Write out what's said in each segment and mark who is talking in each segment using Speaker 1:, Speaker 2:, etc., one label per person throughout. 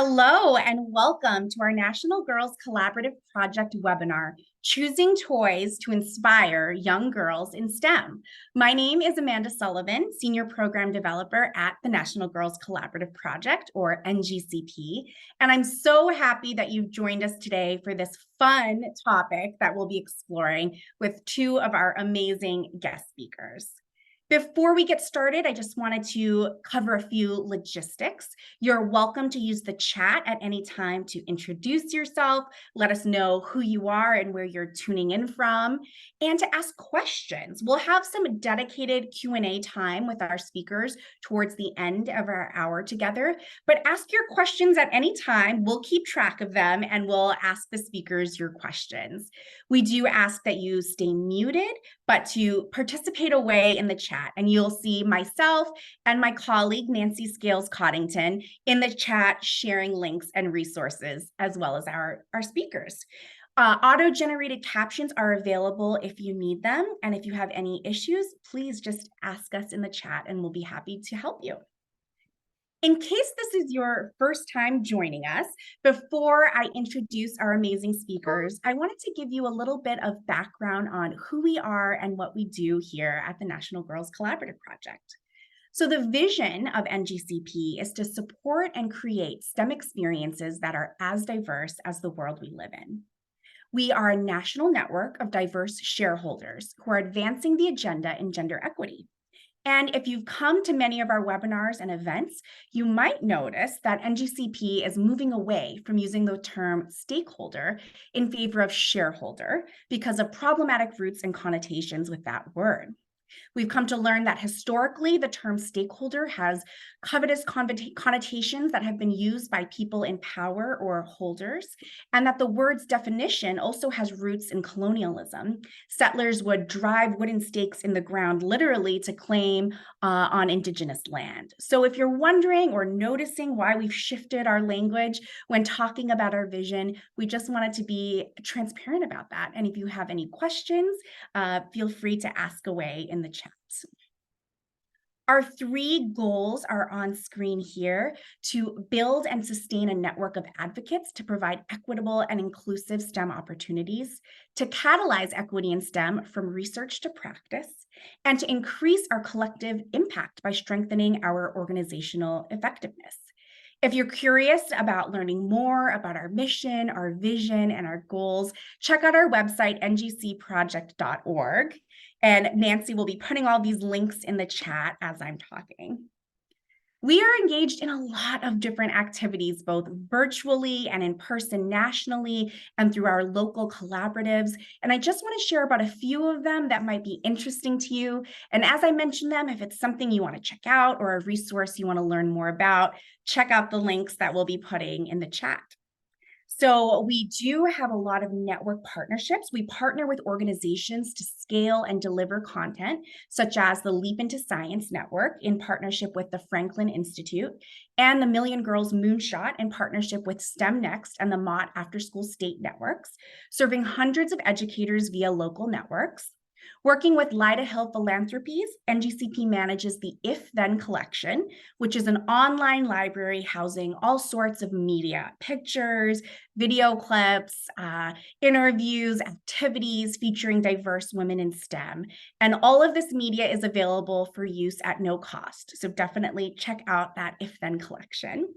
Speaker 1: Hello and welcome to our National Girls Collaborative Project webinar, Choosing Toys to Inspire Young Girls in STEM. My name is Amanda Sullivan, Senior Program Developer at the National Girls Collaborative Project, or NGCP, and I'm so happy that you've joined us today for this fun topic that we'll be exploring with two of our amazing guest speakers. Before we get started, I just wanted to cover a few logistics. You're welcome to use the chat at any time to introduce yourself, let us know who you are and where you're tuning in from, and to ask questions. We'll have some dedicated Q&A time with our speakers towards the end of our hour together, but ask your questions at any time. We'll keep track of them and we'll ask the speakers your questions. We do ask that you stay muted, but to participate away in the chat. And you'll see myself and my colleague, Nancy Scales-Coddington, in the chat sharing links and resources, as well as our speakers. Auto-generated captions are available if you need them. And if you have any issues, please just ask us in the chat and we'll be happy to help you. In case this is your first time joining us, before I introduce our amazing speakers, I wanted to give you a little bit of background on who we are and what we do here at the National Girls Collaborative Project. So the vision of NGCP is to support and create STEM experiences that are as diverse as the world we live in. We are a national network of diverse shareholders who are advancing the agenda in gender equity. And if you've come to many of our webinars and events, you might notice that NGCP is moving away from using the term stakeholder in favor of shareholder because of problematic roots and connotations with that word. We've come to learn that historically, the term stakeholder has covetous connotations that have been used by people in power or holders, and that the word's definition also has roots in colonialism. Settlers would drive wooden stakes in the ground literally to claim on indigenous land. So if you're wondering or noticing why we've shifted our language when talking about our vision, we just wanted to be transparent about that. And if you have any questions, feel free to ask away in the chat. Our three goals are on screen here: to build and sustain a network of advocates to provide equitable and inclusive STEM opportunities, to catalyze equity in STEM from research to practice, and to increase our collective impact by strengthening our organizational effectiveness. If you're curious about learning more about our mission, our vision, and our goals, check out our website, ngcproject.org. And Nancy will be putting all these links in the chat as I'm talking. We are engaged in a lot of different activities, both virtually and in person nationally and through our local collaboratives. And I just want to share about a few of them that might be interesting to you. And as I mentioned them, if it's something you want to check out or a resource you want to learn more about, check out the links that we'll be putting in the chat. So we do have a lot of network partnerships. We partner with organizations to scale and deliver content, such as the Leap into Science Network in partnership with the Franklin Institute, and the Million Girls Moonshot in partnership with STEM Next and the Mott After School State Networks, serving hundreds of educators via local networks. Working with Lyda Hill Philanthropies, NGCP manages the If Then collection, which is an online library housing all sorts of media, pictures, video clips, interviews, activities featuring diverse women in STEM. And all of this media is available for use at no cost. So definitely check out that If Then collection.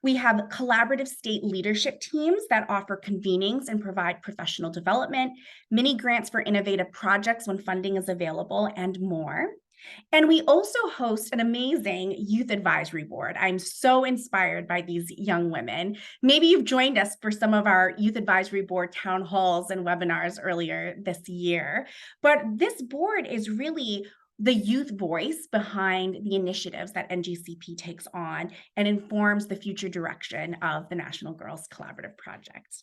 Speaker 1: We have collaborative state leadership teams that offer convenings and provide professional development, mini grants for innovative projects when funding is available, and more. And we also host an amazing youth advisory board. I'm so inspired by these young women. Maybe you've joined us for some of our youth advisory board town halls and webinars earlier this year. But this board is really the youth voice behind the initiatives that NGCP takes on and informs the future direction of the National Girls Collaborative Project.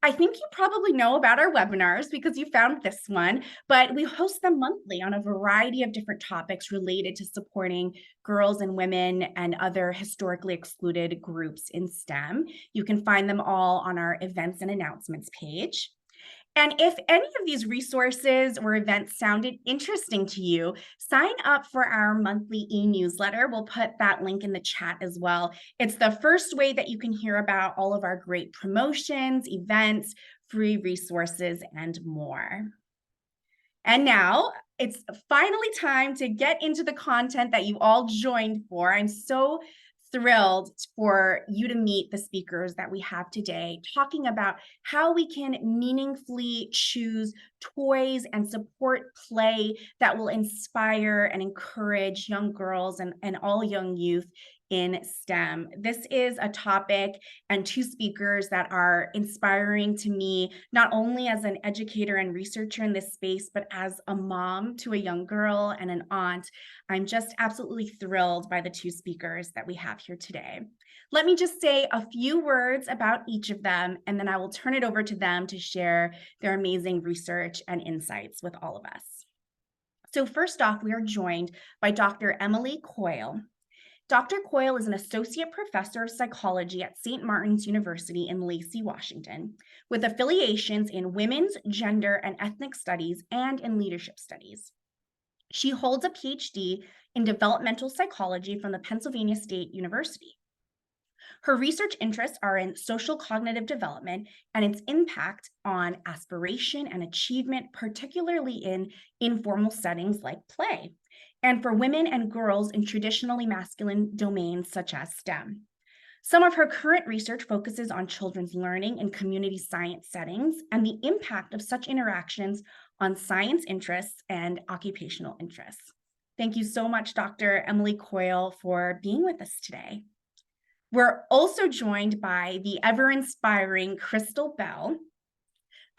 Speaker 1: I think you probably know about our webinars because you found this one, but we host them monthly on a variety of different topics related to supporting girls and women and other historically excluded groups in STEM. You can find them all on our events and announcements page. And if any of these resources or events sounded interesting to you, sign up for our monthly e-newsletter. We'll put that link in the chat as well. It's the first way that you can hear about all of our great promotions, events, free resources, and more. And now it's finally time to get into the content that you all joined for. I'm so thrilled for you to meet the speakers that we have today, talking about how we can meaningfully choose toys and support play that will inspire and encourage young girls and all young youth in STEM. This is a topic and two speakers that are inspiring to me, not only as an educator and researcher in this space, but as a mom to a young girl and an aunt. I'm just absolutely thrilled by the two speakers that we have here today. Let me just say a few words about each of them, and then I will turn it over to them to share their amazing research and insights with all of us. So first off, we are joined by Dr. Emily Coyle. Dr. Coyle is an associate professor of psychology at St. Martin's University in Lacey, Washington, with affiliations in women's, gender, and ethnic studies and in leadership studies. She holds a PhD in developmental psychology from the Pennsylvania State University. Her research interests are in social cognitive development and its impact on aspiration and achievement, particularly in informal settings like play, and for women and girls in traditionally masculine domains such as STEM. Some of her current research focuses on children's learning in community science settings and the impact of such interactions on science interests and occupational interests. Thank you so much, Dr. Emily Coyle, for being with us today. We're also joined by the ever-inspiring Kristel Bell.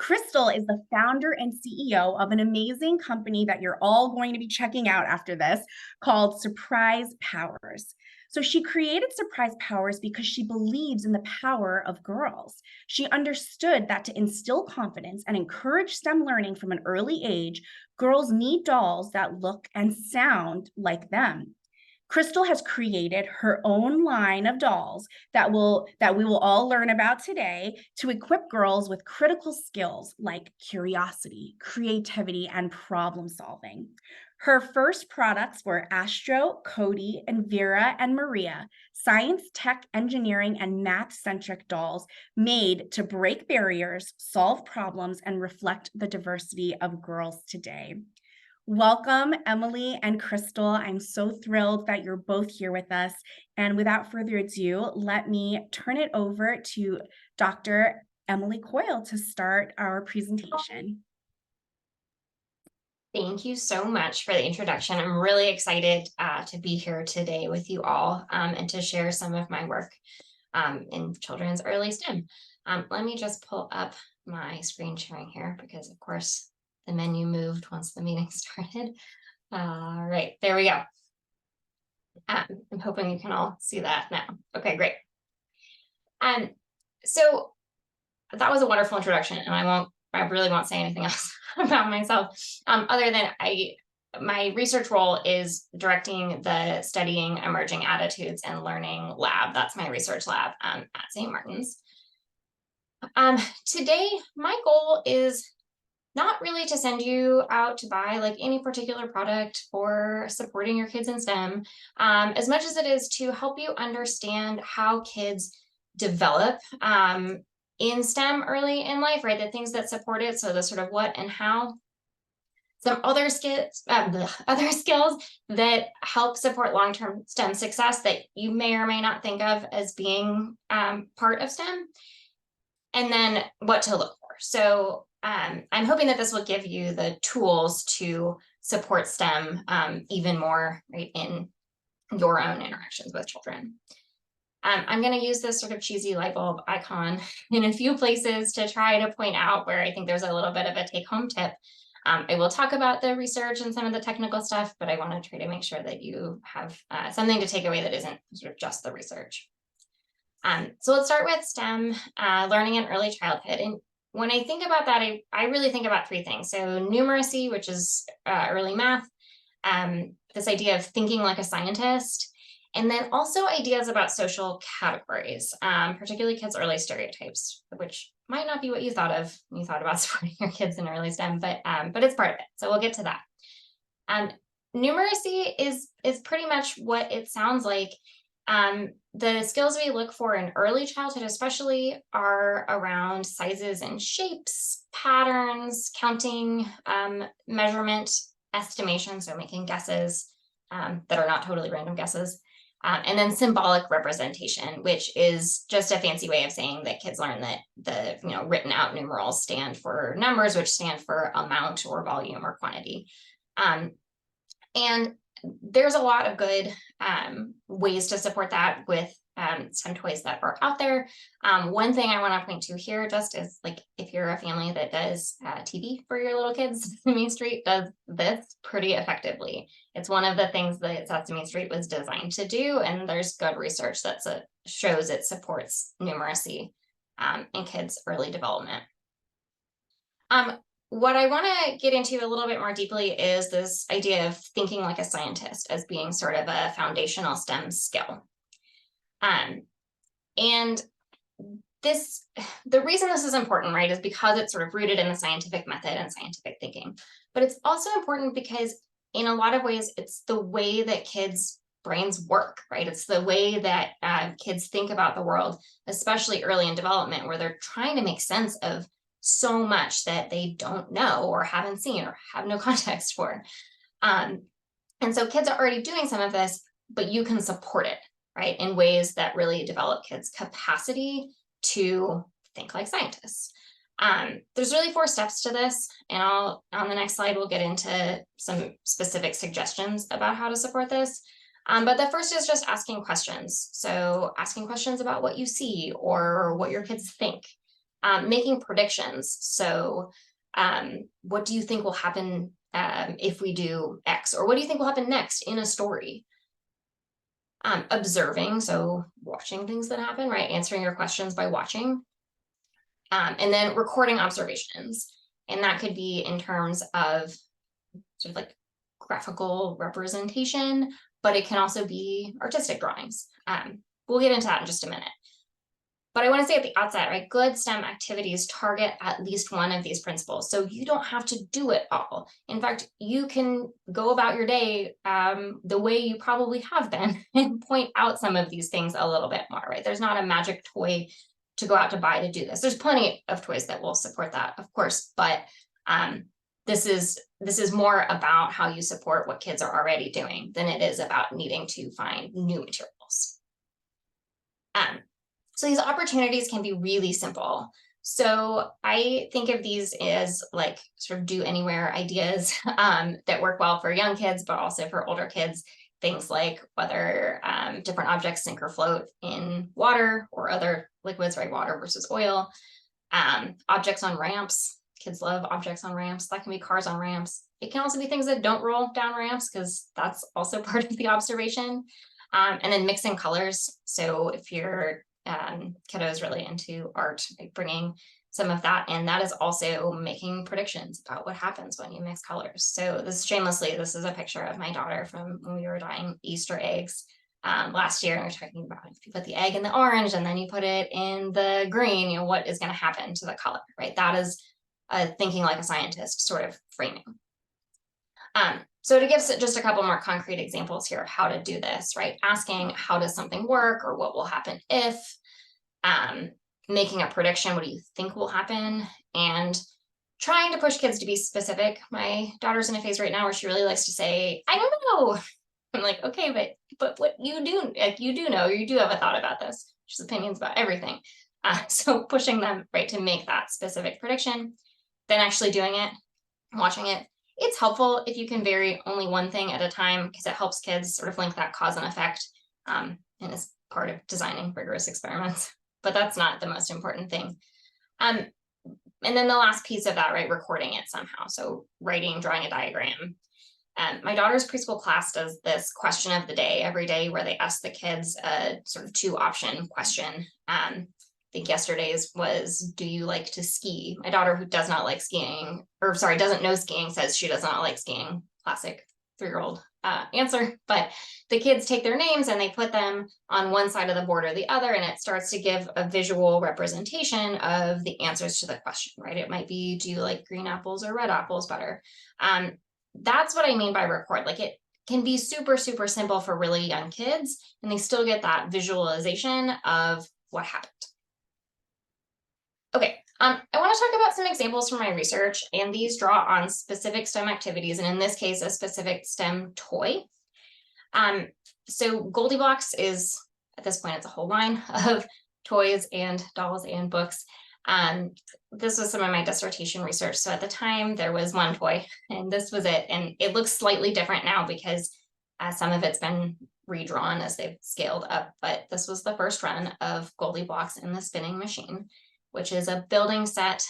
Speaker 1: Kristel is the founder and CEO of an amazing company that you're all going to be checking out after this called Surprise Powerz. So she created Surprise Powerz because she believes in the power of girls. She understood that to instill confidence and encourage STEM learning from an early age, girls need dolls that look and sound like them. Kristel has created her own line of dolls that we will all learn about today to equip girls with critical skills like curiosity, creativity, and problem solving. Her first products were Astro, Cody, and Vera and Maria, science, tech, engineering, and math-centric dolls made to break barriers, solve problems, and reflect the diversity of girls today. Welcome, Emily and Kristel. I'm so thrilled that you're both here with us. And without further ado, let me turn it over to Dr. Emily Coyle to start our presentation.
Speaker 2: Thank you so much for the introduction. I'm really excited to be here today with you all and to share some of my work in children's early STEM. Let me just pull up my screen sharing here because, of course, the menu moved once the meeting started. All right, there we go. I'm hoping you can all see that now. Okay, great. So that was a wonderful introduction, and I really won't say anything else about myself, other than my research role is directing the Studying Emerging Attitudes and Learning lab. That's my research lab at St. Martin's. Today, my goal is not really to send you out to buy like any particular product for supporting your kids in STEM, as much as it is to help you understand how kids develop in STEM early in life, right? The things that support it. So the sort of what and how. Some other skills that help support long-term STEM success that you may or may not think of as being part of STEM, and then what to look for. So I'm hoping that this will give you the tools to support STEM even more, right, in your own interactions with children. I'm going to use this sort of cheesy light bulb icon in a few places to try to point out where I think there's a little bit of a take-home tip. I will talk about the research and some of the technical stuff, but I want to try to make sure that you have something to take away that isn't sort of just the research. So let's start with STEM learning in early childhood. And when I think about that, I really think about three things. So numeracy, which is early math, this idea of thinking like a scientist, and then also ideas about social categories, particularly kids' early stereotypes, which might not be what you thought of when you thought about supporting your kids in early STEM, but it's part of it. So we'll get to that. Numeracy is pretty much what it sounds like. The skills we look for in early childhood especially are around sizes and shapes, patterns, counting, measurement, estimation, so making guesses that are not totally random guesses, and then symbolic representation, which is just a fancy way of saying that kids learn that the written out numerals stand for numbers, which stand for amount or volume or quantity. And there's a lot of good ways to support that with some toys that are out there. One thing I want to point to here just is, like, if you're a family that does TV for your little kids, Sesame Street does this pretty effectively. It's one of the things that Sesame Street was designed to do, and there's good research that shows it supports numeracy in kids' early development. What I want to get into a little bit more deeply is this idea of thinking like a scientist as being sort of a foundational STEM skill. And the reason this is important, right, is because it's sort of rooted in the scientific method and scientific thinking. But it's also important because in a lot of ways, it's the way that kids' brains work, right? It's the way that kids think about the world, especially early in development, where they're trying to make sense of so much that they don't know or haven't seen or have no context for. And so kids are already doing some of this, but you can support it, right, in ways that really develop kids' capacity to think like scientists. There's really 4 steps to this, and on the next slide, we'll get into some specific suggestions about how to support this. But the first is just asking questions. So asking questions about what you see or what your kids think. Making predictions. So what do you think will happen if we do X? Or what do you think will happen next in a story? Observing, so watching things that happen, right? Answering your questions by watching. And then recording observations. And that could be in terms of sort of like graphical representation, but it can also be artistic drawings. We'll get into that in just a minute. But I want to say at the outset, right, good STEM activities target at least one of these principles. So you don't have to do it all. In fact, you can go about your day the way you probably have been and point out some of these things a little bit more, right? There's not a magic toy to go out to buy to do this. There's plenty of toys that will support that, of course, but this is more about how you support what kids are already doing than it is about needing to find new materials. So these opportunities can be really simple. So I think of these as like sort of do anywhere ideas that work well for young kids, but also for older kids. Things like whether different objects sink or float in water or other liquids, right? Water versus oil. Objects on ramps. Kids love objects on ramps. That can be cars on ramps. It can also be things that don't roll down ramps, because that's also part of the observation. And then mixing colors. So if you're kiddo is really into art, like bringing some of that in, that is also making predictions about what happens when you mix colors. So this is a picture of my daughter from when we were dyeing Easter eggs last year, and we were talking about if you put the egg in the orange and then you put it in the green, what is going to happen to the color, right? That is thinking like a scientist sort of framing. So to give just a couple more concrete examples here of how to do this, right? Asking how does something work, or what will happen if, making a prediction, what do you think will happen, and trying to push kids to be specific. My daughter's in a phase right now where she really likes to say, I don't know. I'm like, okay, but what you do, like you do know, you do have a thought about this. She's opinions about everything. So pushing them, right, to make that specific prediction, then actually doing it, watching it. It's helpful if you can vary only one thing at a time, because it helps kids sort of link that cause and effect, and is part of designing rigorous experiments. But that's not the most important thing. And then the last piece of that, right, recording it somehow. So writing, drawing a diagram. My daughter's preschool class does this question of the day every day, where they ask the kids a sort of 2-option question. I think yesterday's was, do you like to ski? My daughter, who does not like skiing, or sorry, doesn't know skiing, says she does not like skiing. Classic 3-year-old answer, but the kids take their names and they put them on one side of the board or the other, and it starts to give a visual representation of the answers to the question, right? It might be, do you like green apples or red apples better? That's what I mean by record. Like, it can be super, super simple for really young kids, and they still get that visualization of what happened. Okay, I want to talk about some examples from my research, and these draw on specific STEM activities, and in this case, a specific STEM toy. So Goldilocks is, at this point, it's a whole line of toys and dolls and books. This was some of my dissertation research. So at the time, there was one toy, and this was it. And it looks slightly different now because some of it's been redrawn as they've scaled up. But this was the first run of Goldilocks in the Spinning Machine, which is a building set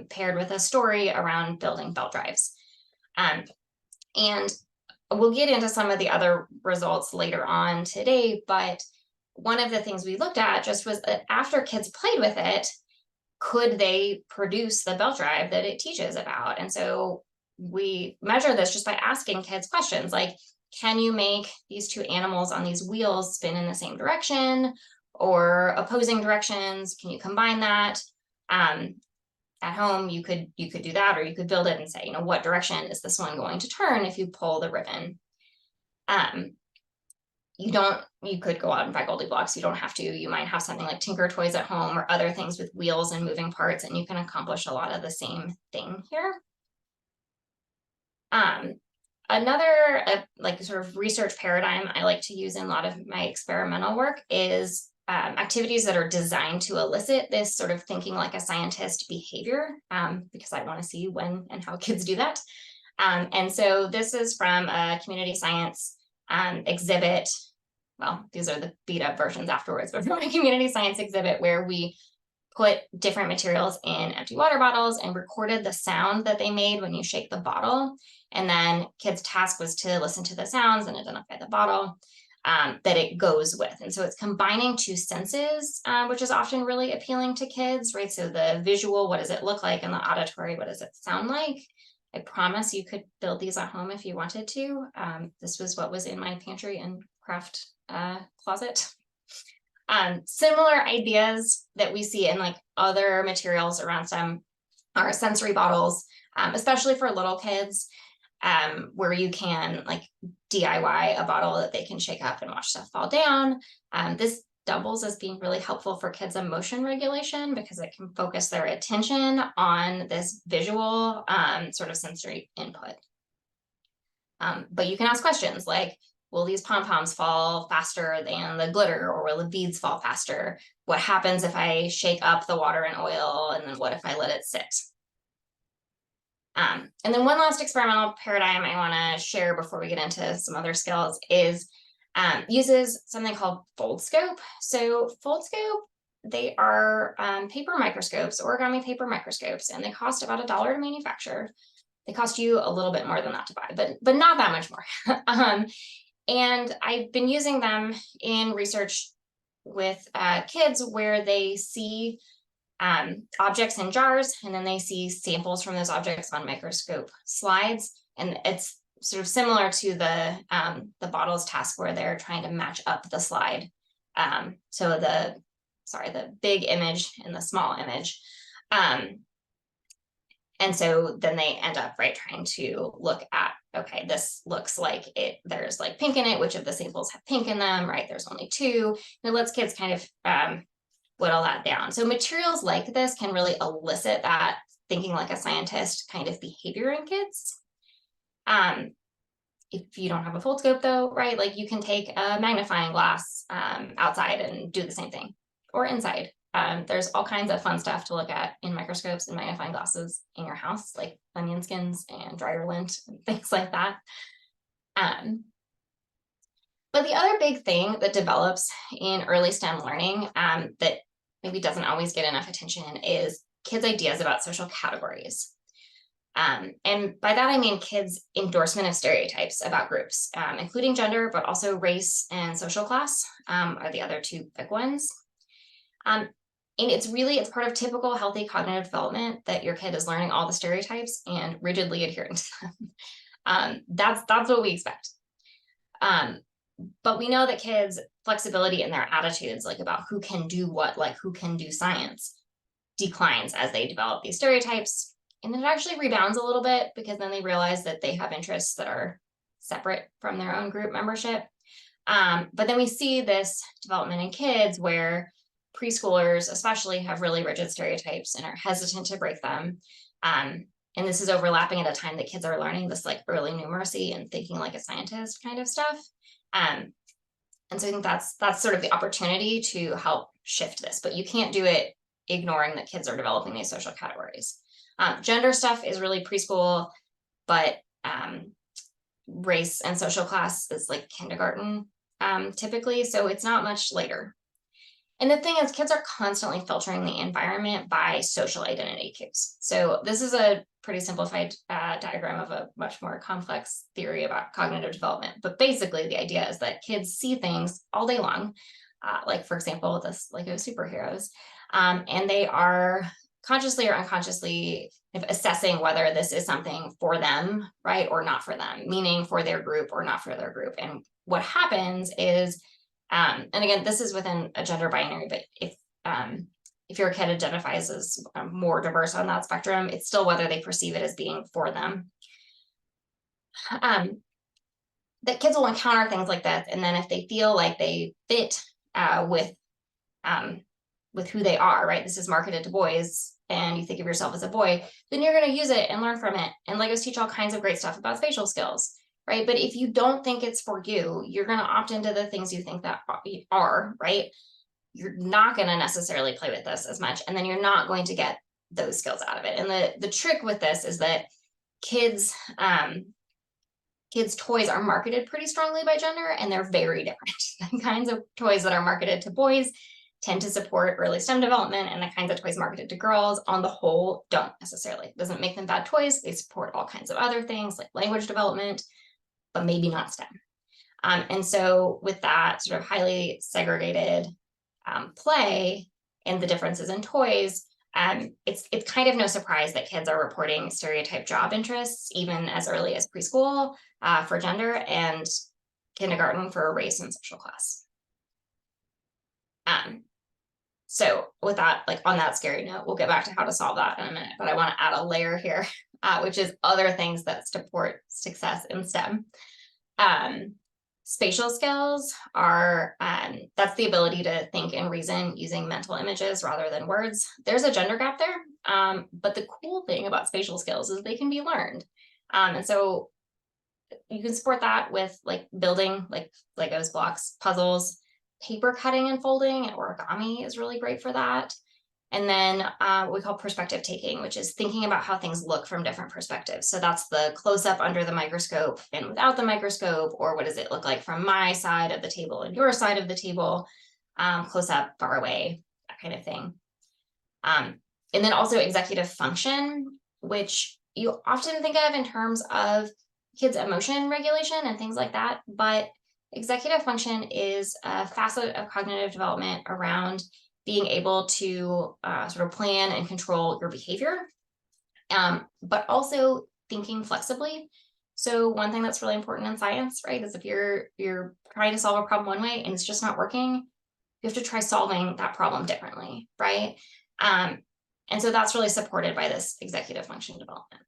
Speaker 2: paired with a story around building belt drives. And we'll get into some of the other results later on today, but one of the things we looked at just was that after kids played with it, could they produce the belt drive that it teaches about? And so we measure this just by asking kids questions like, can you make these two animals on these wheels spin in the same direction or opposing directions? Can you combine that? At home, you could do that, or you could build it and say, what direction is this one going to turn if you pull the ribbon? You could go out and buy Goldilocks. You don't have to. You might have something like Tinker Toys at home or other things with wheels and moving parts, and you can accomplish a lot of the same thing here. Another like sort of research paradigm I like to use in a lot of my experimental work is activities that are designed to elicit this sort of thinking like a scientist behavior, because I want to see when and how kids do that. And so this is from a community science exhibit. Well, these are the beat up versions afterwards, but from a community science exhibit where we put different materials in empty water bottles and recorded the sound that they made when you shake the bottle. And then kids' task was to listen to the sounds and identify the bottle that it goes with. And so it's combining two senses, which is often really appealing to kids, right? So the visual, what does it look like? And the auditory, what does it sound like? I promise you could build these at home if you wanted to. This was what was in my pantry and craft closet. Similar ideas that we see in like other materials around STEM are sensory bottles, especially for little kids, where you can like DIY a bottle that they can shake up and watch stuff fall down. This doubles as being really helpful for kids' emotion regulation because it can focus their attention on this visual sort of sensory input. But you can ask questions like, will these pom-poms fall faster than the glitter, or will the beads fall faster? What happens if I shake up the water and oil? And then what if I let it sit? And then one last experimental paradigm I want to share before we get into some other skills is uses something called Foldscope. So Foldscope, they are paper microscopes, origami paper microscopes, and they cost about $1 to manufacture. They cost you a little bit more than that to buy, but not that much more. And I've been using them in research with kids where they see objects in jars, and then they see samples from those objects on microscope slides. And it's sort of similar to the bottles task where they're trying to match up the slide. So the big image and the small image. And so then they end up, right, trying to look at, okay, this looks like there's like pink in it. Which of the samples have pink in them, right? There's only 2. And it lets kids kind of whittle that down. So materials like this can really elicit that thinking like a scientist kind of behavior in kids. If you don't have a Foldscope though, right, like you can take a magnifying glass outside and do the same thing, or inside. There's all kinds of fun stuff to look at in microscopes and magnifying glasses in your house, like onion skins and dryer lint and things like that. But the other big thing that develops in early STEM learning that maybe doesn't always get enough attention is kids' ideas about social categories. And by that, I mean kids' endorsement of stereotypes about groups, including gender, but also race and social class are the other 2 big ones. And it's part of typical healthy cognitive development that your kid is learning all the stereotypes and rigidly adhering to them. That's what we expect. But we know that kids' flexibility in their attitudes, like about who can do what, like who can do science, declines as they develop these stereotypes. And it actually rebounds a little bit because then they realize that they have interests that are separate from their own group membership. But then we see this development in kids where preschoolers especially have really rigid stereotypes and are hesitant to break them. And this is overlapping at a time that kids are learning this like early numeracy and thinking like a scientist kind of stuff. And so I think that's sort of the opportunity to help shift this, but you can't do it ignoring that kids are developing these social categories. Gender stuff is really preschool, but race and social class is like kindergarten typically, so it's not much later. And the thing is, kids are constantly filtering the environment by social identity cues. So this is a pretty simplified diagram of a much more complex theory about cognitive development. But basically, the idea is that kids see things all day long, like, for example, this Lego superheroes, and they are consciously or unconsciously assessing whether this is something for them, right, or not for them, meaning for their group or not for their group. And what happens is, and again, this is within a gender binary, but if your kid identifies as more diverse on that spectrum, it's still whether they perceive it as being for them. That kids will encounter things like that, and then if they feel like they fit with who they are, right? This is marketed to boys, and you think of yourself as a boy, then you're going to use it and learn from it. And Legos teach all kinds of great stuff about spatial skills, right? But if you don't think it's for you, you're going to opt into the things you think that are, right? You're not going to necessarily play with this as much, and then you're not going to get those skills out of it. And the trick with this is that kids' toys are marketed pretty strongly by gender, and they're very different. The kinds of toys that are marketed to boys tend to support early STEM development, and the kinds of toys marketed to girls on the whole don't necessarily. It doesn't make them bad toys. They support all kinds of other things like language development, but maybe not STEM. And so with that sort of highly segregated play and the differences in toys, it's kind of no surprise that kids are reporting stereotype job interests even as early as preschool for gender and kindergarten for race and social class. So with that, like on that scary note, we'll get back to how to solve that in a minute, but I want to add a layer here, which is other things that support success in STEM. Spatial skills are, that's the ability to think and reason using mental images rather than words. There's a gender gap there, but the cool thing about spatial skills is they can be learned. And so you can support that with like building like Legos, blocks, puzzles, paper cutting and folding, and origami is really great for that. And then what we call perspective taking, which is thinking about how things look from different perspectives. So that's the close up under the microscope and without the microscope, or what does it look like from my side of the table and your side of the table, close up, far away, that kind of thing. And then also executive function, which you often think of in terms of kids' emotion regulation and things like that. But executive function is a facet of cognitive development around being able to sort of plan and control your behavior, but also thinking flexibly. So one thing that's really important in science, right, is if you're trying to solve a problem one way and it's just not working, you have to try solving that problem differently, right? And so that's really supported by this executive function development.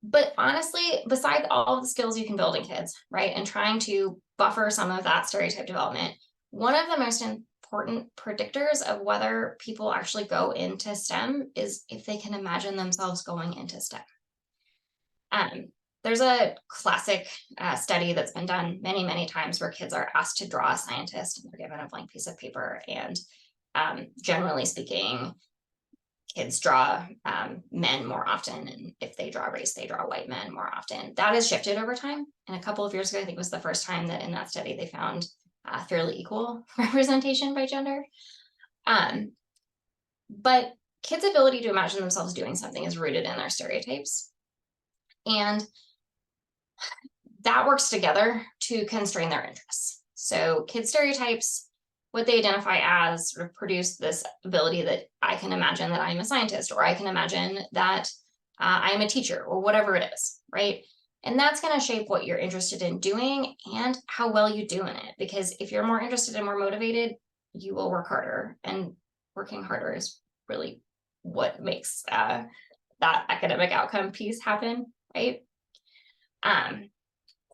Speaker 2: But honestly, besides all of the skills you can build in kids, right, and trying to buffer some of that stereotype development, one of the most important predictors of whether people actually go into STEM is if they can imagine themselves going into STEM. There's a classic study that's been done many, many times where kids are asked to draw a scientist and they're given a blank piece of paper. And generally speaking, kids draw men more often, and if they draw race, they draw white men more often. That has shifted over time. And a couple of years ago, I think was the first time that in that study they found fairly equal representation by gender. But kids' ability to imagine themselves doing something is rooted in their stereotypes. And that works together to constrain their interests. So kids' stereotypes, what they identify as, sort of produce this ability that I can imagine that I'm a scientist, or I can imagine that I am a teacher, or whatever it is, right? And that's going to shape what you're interested in doing and how well you do in it. Because if you're more interested and more motivated, you will work harder, and working harder is really what makes that academic outcome piece happen, right?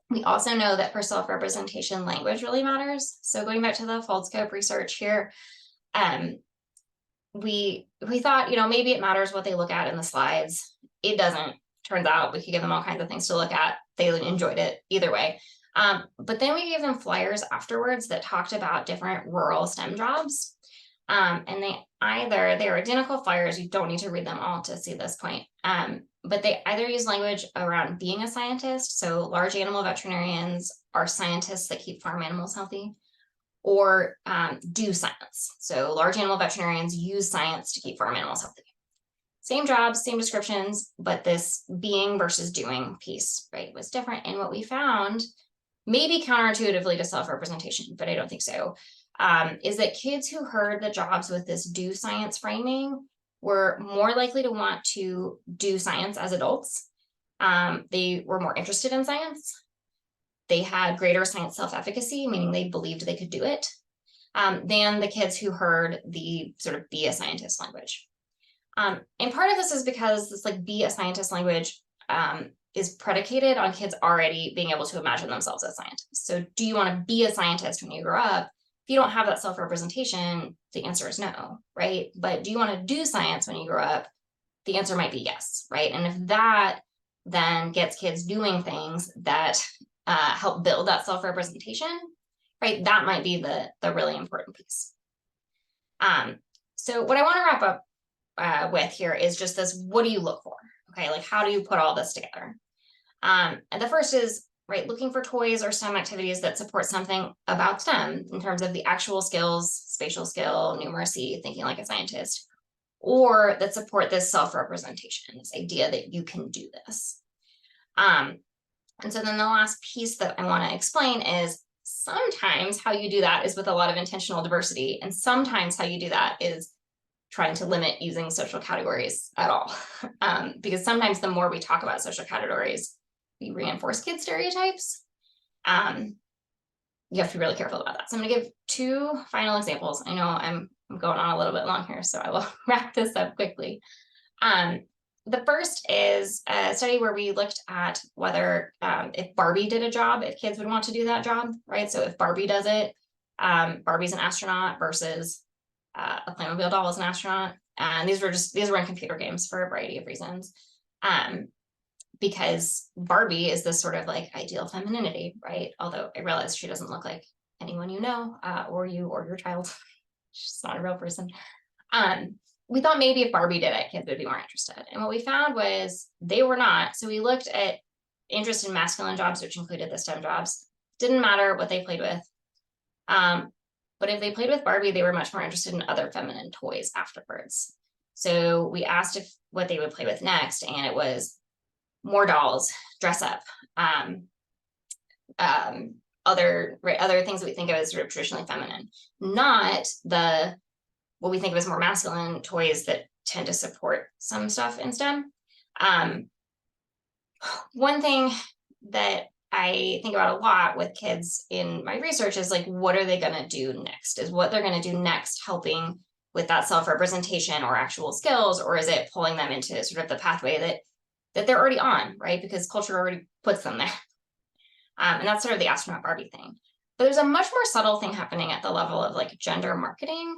Speaker 2: We also know that for self-representation, language really matters. So going back to the Foldscope research here, we thought, maybe it matters what they look at in the slides. It doesn't. Turns out we could give them all kinds of things to look at. They enjoyed it either way. But then we gave them flyers afterwards that talked about different rural STEM jobs. And they're identical flyers. You don't need to read them all to see this point. But they either use language around being a scientist. So large animal veterinarians are scientists that keep farm animals healthy, or do science. So large animal veterinarians use science to keep farm animals healthy. Same jobs, same descriptions, but this being versus doing piece, right, was different. And what we found, maybe counterintuitively to self-representation, but I don't think so, is that kids who heard the jobs with this do science framing were more likely to want to do science as adults. They were more interested in science. They had greater science self-efficacy, meaning they believed they could do it, than the kids who heard the sort of be a scientist language. And part of this is because this be a scientist language is predicated on kids already being able to imagine themselves as scientists. So do you want to be a scientist when you grow up? If you don't have that self-representation, the answer is no, right? But do you want to do science when you grow up? The answer might be yes, right? And if that then gets kids doing things that help build that self-representation, right, that might be the really important piece. So what I want to wrap up with here is just this: what do you look for? Okay, how do you put all this together? And the first is, right, looking for toys or STEM activities that support something about STEM in terms of the actual skills, spatial skill, numeracy, thinking like a scientist, or that support this self-representation, this idea that you can do this. And so then the last piece that I want to explain is sometimes how you do that is with a lot of intentional diversity, and sometimes how you do that is trying to limit using social categories at all. Because sometimes the more we talk about social categories, we reinforce kid stereotypes. You have to be really careful about that. So I'm going to give two final examples. I know I'm going on a little bit long here, so I will wrap this up quickly. The first is a study where we looked at whether if Barbie did a job, if kids would want to do that job, right? So if Barbie does it, Barbie's an astronaut versus a Playmobil doll is an astronaut. And these were in computer games for a variety of reasons. Because Barbie is this sort of ideal femininity, right? Although I realize she doesn't look like anyone you know, or you or your child. She's not a real person. We thought maybe if Barbie did it, kids would be more interested. And what we found was they were not. So we looked at interest in masculine jobs, which included the STEM jobs. Didn't matter what they played with. But if they played with Barbie, they were much more interested in other feminine toys afterwards. So we asked if what they would play with next, and it was more dolls, dress up, other things that we think of as sort of traditionally feminine, not what we think of as more masculine toys that tend to support some stuff in STEM. One thing that I think about a lot with kids in my research is what are they going to do next? Is what they're going to do next helping with that self-representation or actual skills, or is it pulling them into sort of the pathway that they're already on, right? Because culture already puts them there. And that's sort of the astronaut Barbie thing. But there's a much more subtle thing happening at the level of gender marketing.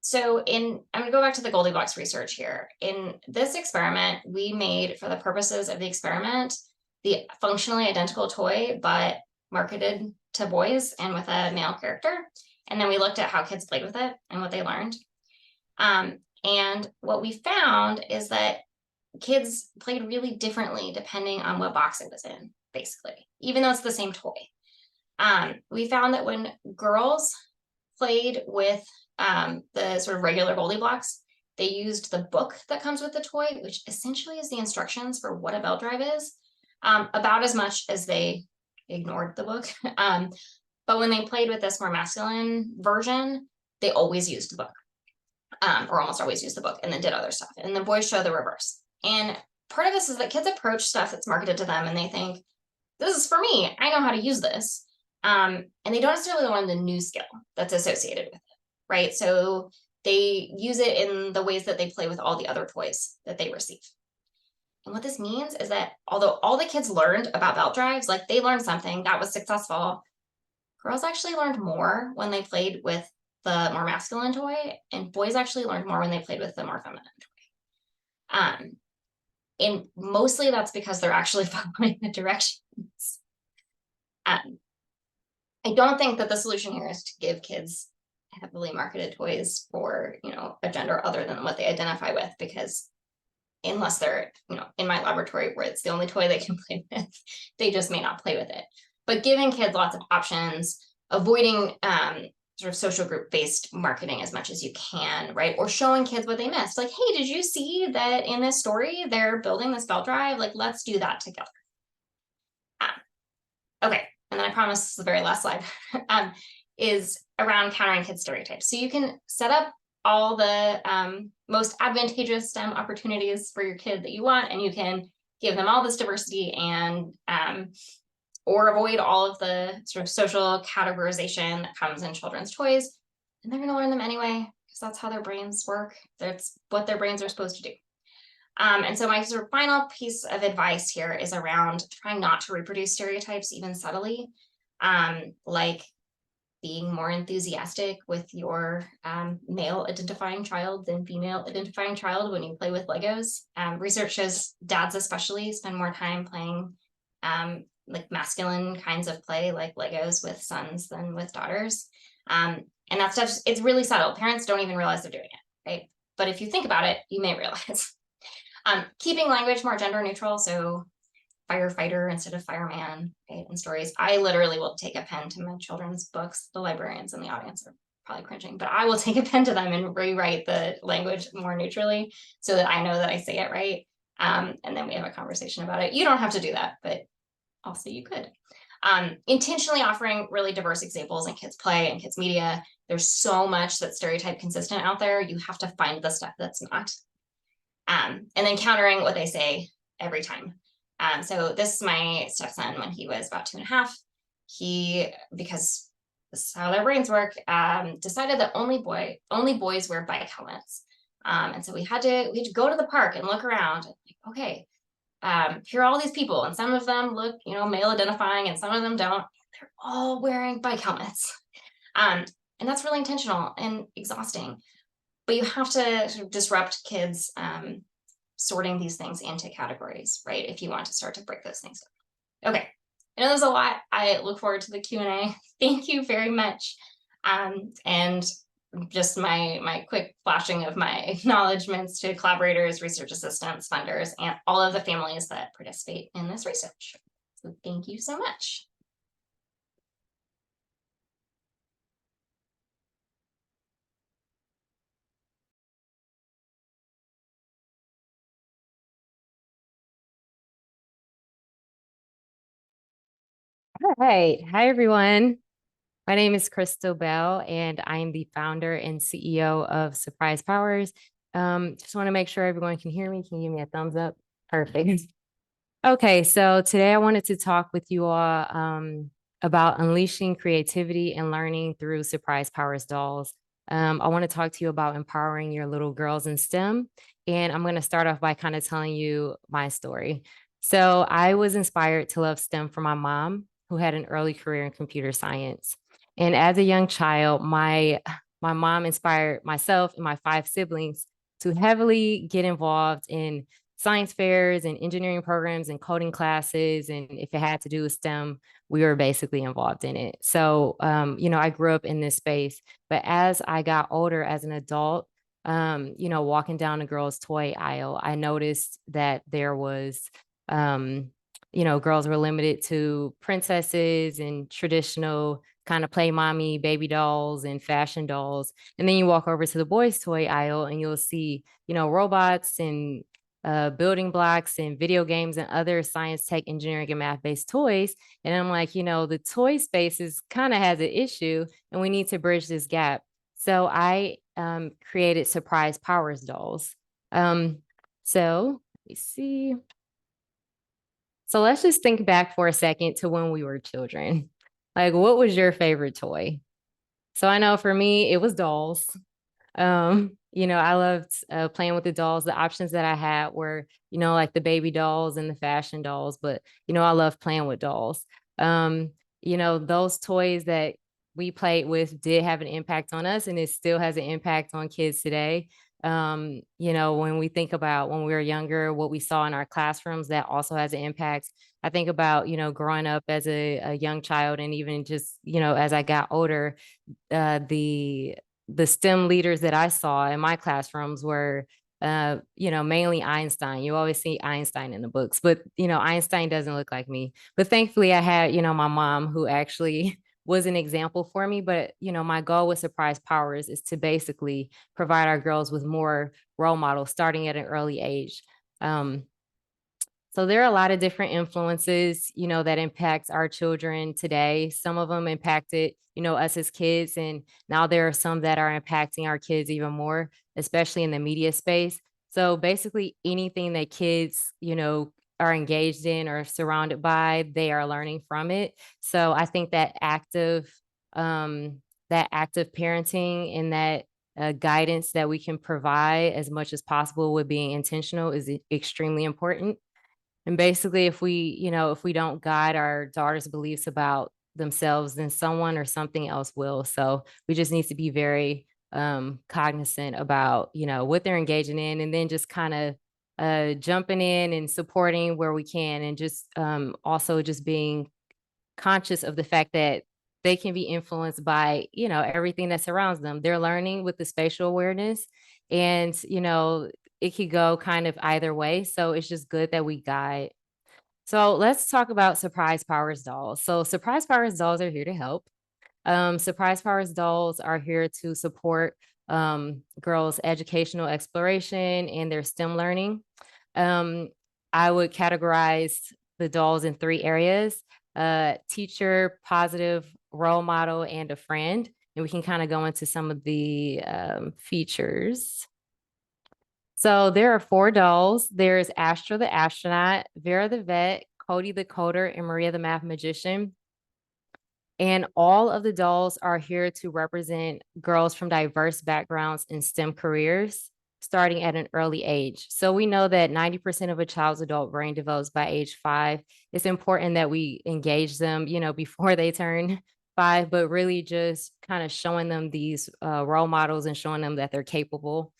Speaker 2: So I'm going to go back to the Goldilocks research here. In this experiment, we made, for the purposes of the experiment, the functionally identical toy, but marketed to boys and with a male character. And then we looked at how kids played with it and what they learned. And what we found is that kids played really differently depending on what box it was in, basically, even though it's the same toy. We found that when girls played with the sort of regular Goldilocks, they used the book that comes with the toy, which essentially is the instructions for what a belt drive is, about as much as they ignored the book. But when they played with this more masculine version, they always used the book, or almost always used the book, and then did other stuff. And the boys show the reverse. And part of this is that kids approach stuff that's marketed to them and they think, this is for me, I know how to use this. And they don't necessarily learn the new skill that's associated with it, right? So they use it in the ways that they play with all the other toys that they receive. And what this means is that although all the kids learned about belt drives, like they learned something that was successful, girls actually learned more when they played with the more masculine toy, and boys actually learned more when they played with the more feminine toy. And mostly that's because they're actually following the directions. I don't think that the solution here is to give kids heavily marketed toys for, a gender other than what they identify with, because unless they're, in my laboratory where it's the only toy they can play with, they just may not play with it. But giving kids lots of options, avoiding sort of social group based marketing as much as you can, right? Or showing kids what they missed. Like, hey, did you see that in this story, they're building this belt drive? Like, let's do that together. Okay, and then I promise this is the very last slide, is around countering kids' stereotypes. So you can set up all the most advantageous STEM opportunities for your kid that you want, and you can give them all this diversity and or avoid all of the sort of social categorization that comes in children's toys, and they're going to learn them anyway, because that's how their brains work. That's what their brains are supposed to do. And so my sort of final piece of advice here is around trying not to reproduce stereotypes, even subtly, like being more enthusiastic with your male identifying child than female identifying child when you play with Legos. Research shows dads especially spend more time playing like masculine kinds of play, like Legos, with sons than with daughters. And that stuff, it's really subtle. Parents don't even realize they're doing it, right? But if you think about it, you may realize. Keeping language more gender neutral, so firefighter instead of fireman, right, in stories. I literally will take a pen to my children's books. The librarians in the audience are probably cringing, but I will take a pen to them and rewrite the language more neutrally so that I know that I say it right. And then we have a conversation about it. You don't have to do that, but also you could. Intentionally offering really diverse examples in kids play and kids media. There's so much that's stereotype consistent out there. You have to find the stuff that's not. And then countering what they say every time. So this is my stepson when he was about 2.5. He, because this is how their brains work, decided that only boys wear bike helmets. And so we had to go to the park and look around. And like, okay, here are all these people, and some of them look, male identifying, and some of them don't. They're all wearing bike helmets. And that's really intentional and exhausting. But you have to sort of disrupt kids sorting these things into categories, right? If you want to start to break those things down. Okay, I know there's a lot. I look forward to the Q&A. Thank you very much. And just my quick flashing of my acknowledgements to collaborators, research assistants, funders, and all of the families that participate in this research. So thank you so much.
Speaker 3: All right. Hi, everyone. My name is Kristel Bell, and I'm the founder and CEO of Surprise Powerz. Just want to make sure everyone can hear me. Can you give me a thumbs up? Perfect. Okay, so today I wanted to talk with you all about unleashing creativity and learning through Surprise Powerz dolls. I want to talk to you about empowering your little girls in STEM, and I'm going to start off by kind of telling you my story. So I was inspired to love STEM from my mom, who had an early career in computer science. And as a young child, my mom inspired myself and my 5 siblings to heavily get involved in science fairs and engineering programs and coding classes. And if it had to do with STEM, we were basically involved in it. So, I grew up in this space. But as I got older as an adult, walking down the girls' toy aisle, I noticed that there was, girls were limited to princesses and traditional kind of play mommy baby dolls and fashion dolls. And then you walk over to the boys' toy aisle and you'll see, robots and building blocks and video games and other science, tech, engineering, and math-based toys. And I'm like, the toy space is kind of has an issue and we need to bridge this gap. So I created Surprise Powerz dolls. So me see. So let's just think back for a second to when we were children. Like, what was your favorite toy? So I know for me, it was dolls. I loved playing with the dolls. The options that I had were, like the baby dolls and the fashion dolls, but I love playing with dolls. Those toys that we played with did have an impact on us, and it still has an impact on kids today. When we think about when we were younger, what we saw in our classrooms, that also has an impact. I think about, growing up as a young child, and even just, as I got older, the STEM leaders that I saw in my classrooms were, mainly Einstein. You always see Einstein in the books, but, Einstein doesn't look like me. But thankfully I had, my mom who actually was an example for me. But, my goal with Surprise Powerz is to basically provide our girls with more role models starting at an early age. So there are a lot of different influences, that impact our children today. Some of them impacted, us as kids. And now there are some that are impacting our kids even more, especially in the media space. So basically anything that kids, are engaged in or surrounded by, they are learning from it. So I think that active parenting and that guidance that we can provide as much as possible with being intentional is extremely important. And basically, if we don't guide our daughters' beliefs about themselves, then someone or something else will. So we just need to be very cognizant about, what they're engaging in, and then just kind of jumping in and supporting where we can, and just also just being conscious of the fact that they can be influenced by, everything that surrounds them. They're learning with the spatial awareness, and, it could go kind of either way. So it's just good that we guide. So let's talk about Surprise Powerz dolls. So Surprise Powerz dolls are here to help. Surprise Powerz dolls are here to support girls' educational exploration and their STEM learning. I would categorize the dolls in 3 areas: teacher, positive role model, and a friend. And we can kind of go into some of the features. So there are 4 dolls. There's Astra the astronaut, Vera the vet, Cody the coder, and Maria the math magician. And all of the dolls are here to represent girls from diverse backgrounds in STEM careers, starting at an early age. So we know that 90% of a child's adult brain develops by age 5. It's important that we engage them, before they turn 5, but really just kind of showing them these role models and showing them that they're capable.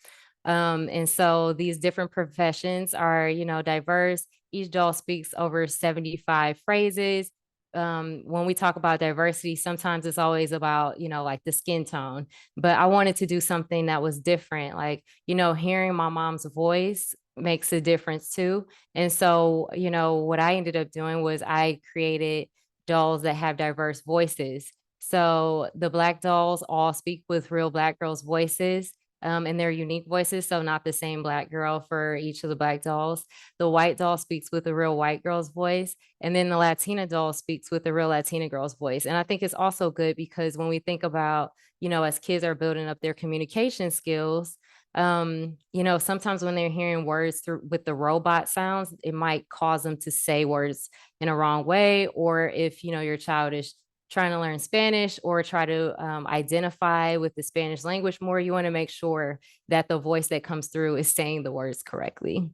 Speaker 3: And so these different professions are, diverse. Each doll speaks over 75 phrases. When we talk about diversity, sometimes it's always about, like the skin tone, but I wanted to do something that was different. Like, hearing my mom's voice makes a difference too. And so, what I ended up doing was I created dolls that have diverse voices. So the Black dolls all speak with real Black girls' voices. And their unique voices. So not the same Black girl for each of the Black dolls. The white doll speaks with a real white girl's voice. And then the Latina doll speaks with a real Latina girl's voice. And I think it's also good because when we think about, as kids are building up their communication skills, sometimes when they're hearing words with the robot sounds, it might cause them to say words in a wrong way. Or if, your child is trying to learn Spanish or try to identify with the Spanish language more, you want to make sure that the voice that comes through is saying the words correctly.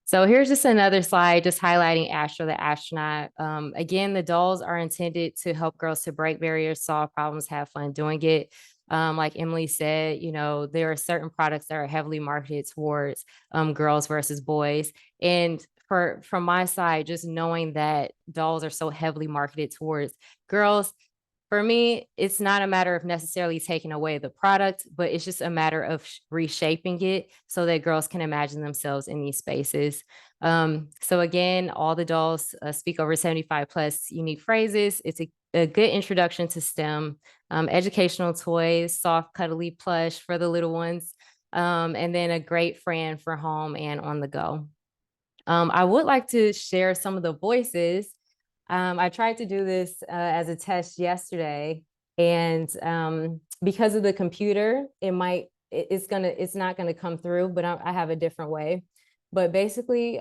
Speaker 3: So here's just another slide, just highlighting Astra the astronaut. Again, the dolls are intended to help girls to break barriers, solve problems, have fun doing it. Like Emily said, there are certain products that are heavily marketed towards girls versus boys. And from my side, just knowing that dolls are so heavily marketed towards girls, for me, it's not a matter of necessarily taking away the product, but it's just a matter of reshaping it so that girls can imagine themselves in these spaces. So again, all the dolls speak over 75 plus unique phrases. It's a good introduction to STEM, educational toys, soft, cuddly plush for the little ones, and then a great friend for home and on the go. I would like to share some of the voices. I tried to do this as a test yesterday, and because of the computer, it's not gonna come through, but I have a different way. But basically,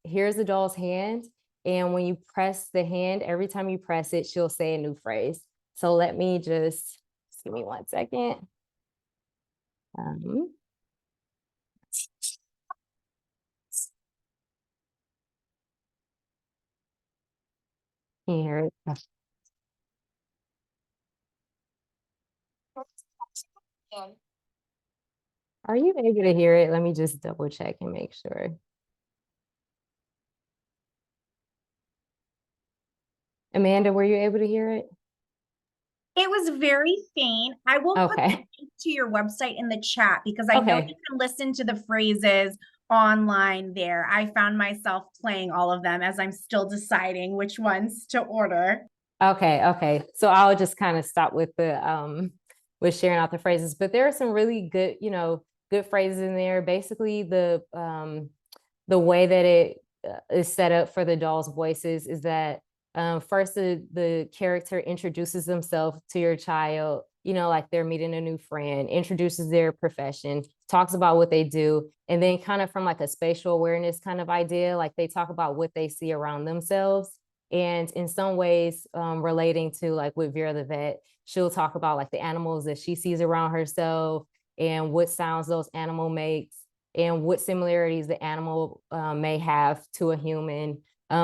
Speaker 3: here's the doll's hand. And when you press the hand, every time you press it, she'll say a new phrase. So let me just give me 1 second. Can you hear it? Are you able to hear it? Let me just double check and make sure. Amanda, were you able to hear it?
Speaker 1: It was very faint. I will put the
Speaker 3: Okay.
Speaker 1: link to your website in the chat because I know
Speaker 3: Okay.
Speaker 1: you can listen to the phrases online there. I found myself playing all of them as I'm still deciding which ones to order.
Speaker 3: Okay. So I'll just kind of stop with the with sharing out the phrases, but there are some really good, good phrases in there. Basically, the way that it is set up for the doll's voices is that first the character introduces themselves to your child, like they're meeting a new friend, introduces their profession, talks about what they do, and then kind of from like a spatial awareness kind of idea, like they talk about what they see around themselves. And in some ways, relating to like with Vera the vet, she'll talk about like the animals that she sees around herself and what sounds those animal makes and what similarities the animal may have to a human.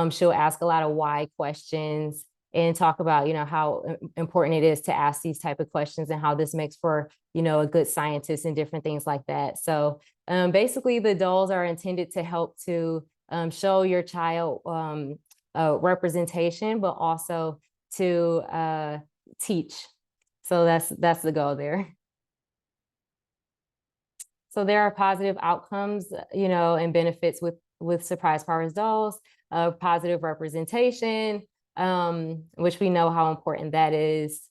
Speaker 3: She'll ask a lot of why questions and talk about, how important it is to ask these type of questions and how this makes for, a good scientist and different things like that. So basically the dolls are intended to help to show your child representation, but also to teach. So that's the goal there. So there are positive outcomes, and benefits with Surprise Powerz dolls, positive representation, which we know how important that is.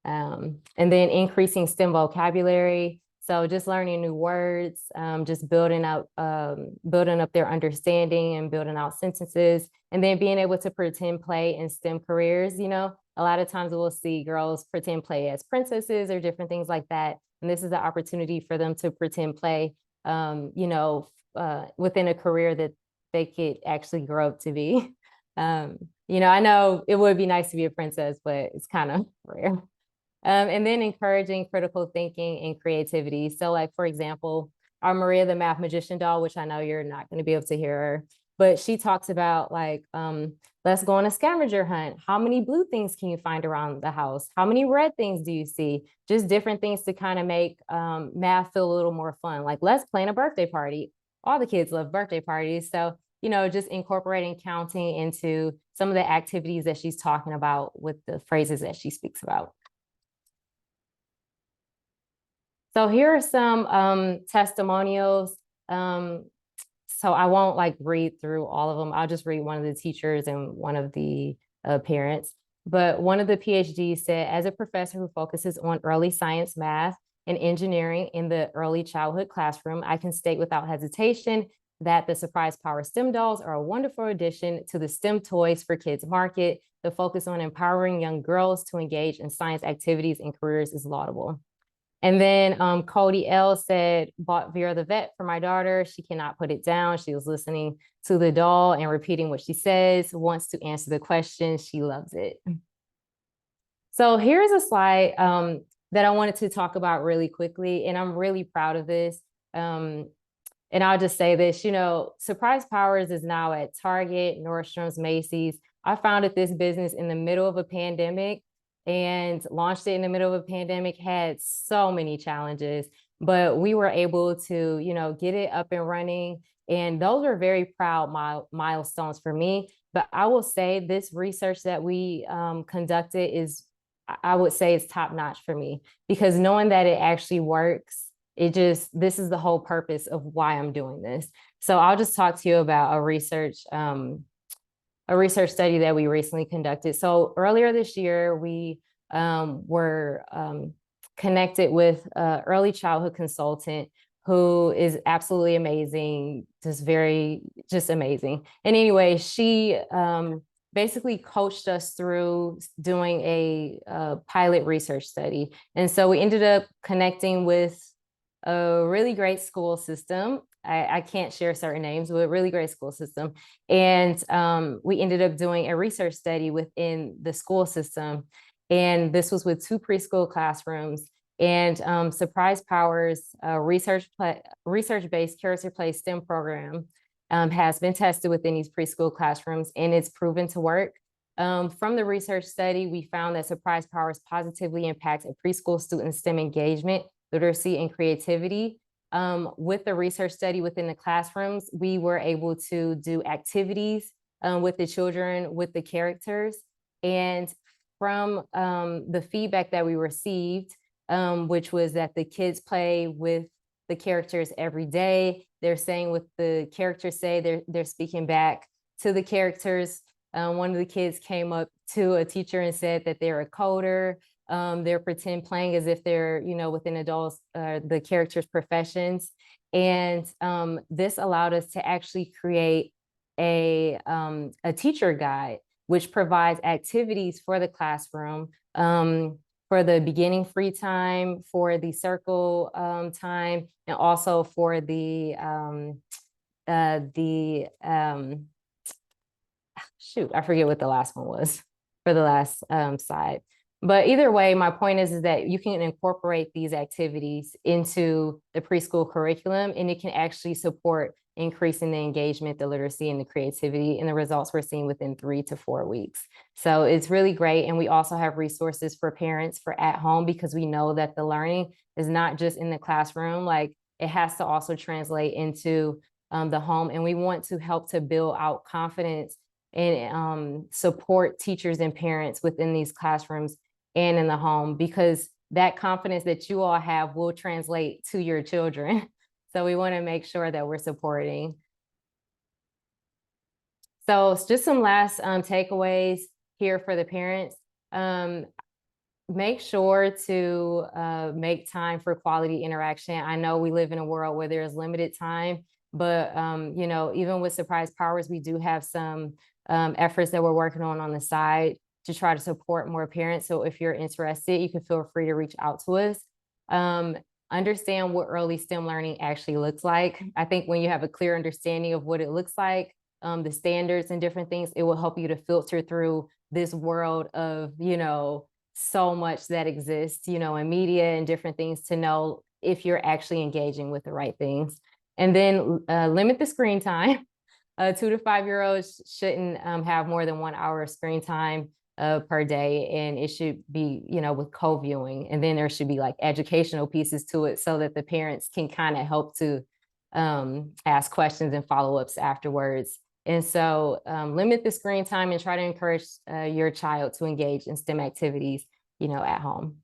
Speaker 3: And then increasing STEM vocabulary. So just learning new words, just building up their understanding and building out sentences, and then being able to pretend play in STEM careers. A lot of times we'll see girls pretend play as princesses or different things like that. And this is the opportunity for them to pretend play, within a career that they could actually grow up to be. I know it would be nice to be a princess, but it's kind of rare. And then encouraging critical thinking and creativity. So like, for example, our Maria the Math Magician doll, which I know you're not going to be able to hear her, but she talks about like, let's go on a scavenger hunt. How many blue things can you find around the house? How many red things do you see? Just different things to kind of make math feel a little more fun. Like, let's plan a birthday party. All the kids love birthday parties. So, just incorporating counting into some of the activities that she's talking about with the phrases that she speaks about. So here are some testimonials. So I won't like read through all of them. I'll just read one of the teachers and one of the parents. But one of the PhDs said, as a professor who focuses on early science, math, and engineering in the early childhood classroom, I can state without hesitation that the Surprise Powerz STEM dolls are a wonderful addition to the STEM toys for kids market. The focus on empowering young girls to engage in science activities and careers is laudable. And then Cody L said, bought Vera the vet for my daughter. She cannot put it down. She was listening to the doll and repeating what she says, wants to answer the question. She loves it. So here's a slide that I wanted to talk about really quickly, and I'm really proud of this. And I'll just say this, Surprise Powerz is now at Target, Nordstrom's, Macy's. I founded this business in the middle of a pandemic and launched it in the middle of a pandemic, had so many challenges, but we were able to, get it up and running. And those were very proud milestones for me. But I will say this research that we conducted I would say is top notch for me, because knowing that it actually works, this is the whole purpose of why I'm doing this. So I'll just talk to you about a research study that we recently conducted. So earlier this year, we were connected with an early childhood consultant who is absolutely amazing, just amazing. And anyway, she basically coached us through doing a pilot research study. And so we ended up connecting with a really great school system I can't share certain names, but a really great school system. And we ended up doing a research study within the school system. And this was with 2 preschool classrooms. And Surprise Powerz research-based character play STEM program has been tested within these preschool classrooms, and it's proven to work. From the research study, we found that Surprise Powerz positively impacts a preschool student's STEM engagement, literacy, and creativity. With the research study within the classrooms, we were able to do activities with the children, with the characters. And from the feedback that we received, which was that the kids play with the characters every day. They're saying what the characters say, they're speaking back to the characters. One of the kids came up to a teacher and said that they're a coder. They're pretend playing as if they're, within adults, the characters' professions. And this allowed us to actually create a teacher guide, which provides activities for the classroom, for the beginning free time, for the circle time, and also for the shoot, I forget what the last one was for the last side. But either way, my point is that you can incorporate these activities into the preschool curriculum, and it can actually support increasing the engagement, the literacy, and the creativity, and the results we're seeing within 3 to 4 weeks. So it's really great. And we also have resources for parents for at home, because we know that the learning is not just in the classroom, like it has to also translate into the home. And we want to help to build out confidence and support teachers and parents within these classrooms and in the home, because that confidence that you all have will translate to your children. So we want to make sure that we're supporting. So it's just some last takeaways here for the parents. Make sure to make time for quality interaction. I know we live in a world where there's limited time, but even with Surprise Powerz, we do have some efforts that we're working on the side to try to support more parents. So if you're interested, you can feel free to reach out to us. Understand what early STEM learning actually looks like. I think when you have a clear understanding of what it looks like, the standards and different things, it will help you to filter through this world of, so much that exists, in media and different things, to know if you're actually engaging with the right things. And then limit the screen time. 2 to 5-year-olds shouldn't have more than 1 hour of screen time per day, and it should be, with co-viewing. And then there should be like educational pieces to it, so that the parents can kind of help to ask questions and follow-ups afterwards. And so limit the screen time and try to encourage your child to engage in STEM activities, at home.